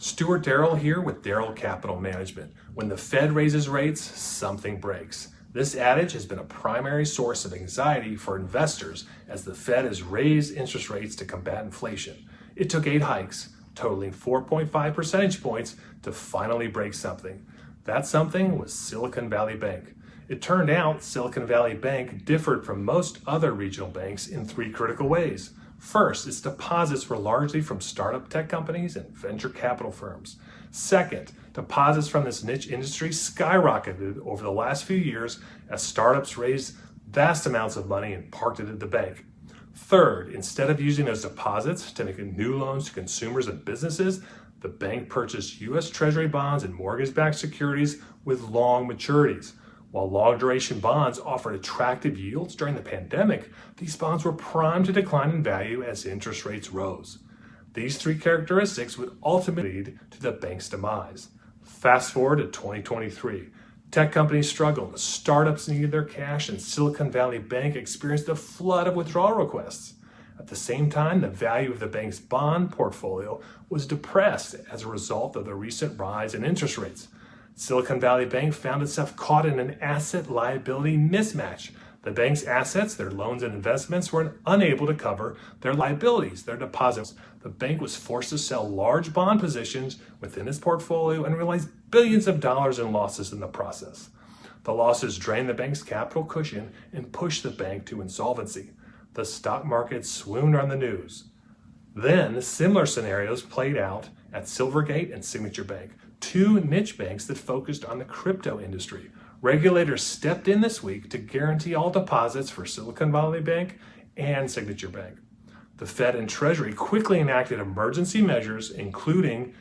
Stuart Darrell here with Darrell Capital Management. When the Fed raises rates, something breaks. This adage has been a primary source of anxiety for investors as the Fed has raised interest rates to combat inflation. It took 8 hikes, totaling 4.5 percentage points, to finally break something. That something was Silicon Valley Bank. It turned out Silicon Valley Bank differed from most other regional banks in 3 critical ways. First, its deposits were largely from startup tech companies and venture capital firms. Second, deposits from this niche industry skyrocketed over the last few years as startups raised vast amounts of money and parked it at the bank. Third, instead of using those deposits to make new loans to consumers and businesses, the bank purchased U.S. Treasury bonds and mortgage-backed securities with long maturities. While long-duration bonds offered attractive yields during the pandemic, these bonds were primed to decline in value as interest rates rose. These 3 characteristics would ultimately lead to the bank's demise. Fast forward to 2023. Tech companies struggled, startups needed their cash, and Silicon Valley Bank experienced a flood of withdrawal requests. At the same time, the value of the bank's bond portfolio was depressed as a result of the recent rise in interest rates. Silicon Valley Bank found itself caught in an asset-liability mismatch. The bank's assets, their loans and investments, were unable to cover their liabilities, their deposits. The bank was forced to sell large bond positions within its portfolio and realized billions of dollars in losses in the process. The losses drained the bank's capital cushion and pushed the bank to insolvency. The stock market swooned on the news. Then, similar scenarios played out at Silvergate and Signature Bank, 2 niche banks that focused on the crypto industry. Regulators stepped in this week to guarantee all deposits for Silicon Valley Bank and Signature Bank. The Fed and Treasury quickly enacted emergency measures, including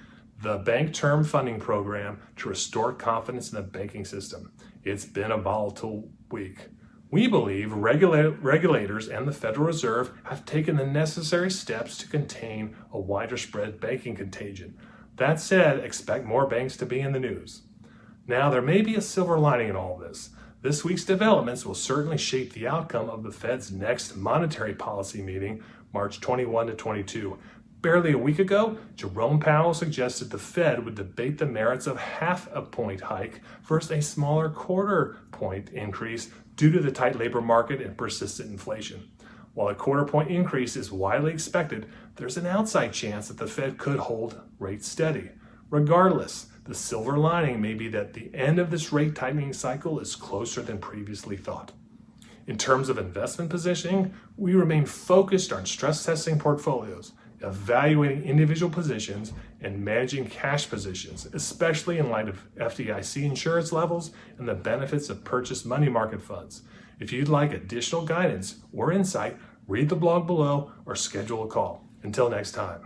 the Bank Term Funding Program, to restore confidence in the banking system. It's been a volatile week. We believe regulators and the Federal Reserve have taken the necessary steps to contain a wider spread banking contagion. That said, expect more banks to be in the news. Now, there may be a silver lining in all this. This week's developments will certainly shape the outcome of the Fed's next monetary policy meeting, March 21 to 22. Barely a week ago, Jerome Powell suggested the Fed would debate the merits of half a point hike versus a smaller quarter-point increase due to the tight labor market and persistent inflation. While a quarter-point increase is widely expected, there's an outside chance that the Fed could hold rates steady. Regardless, the silver lining may be that the end of this rate tightening cycle is closer than previously thought. In terms of investment positioning, we remain focused on stress testing portfolios, evaluating individual positions, and managing cash positions, especially in light of FDIC insurance levels and the benefits of purchased money market funds. If you'd like additional guidance or insight, read the blog below or schedule a call. Until next time.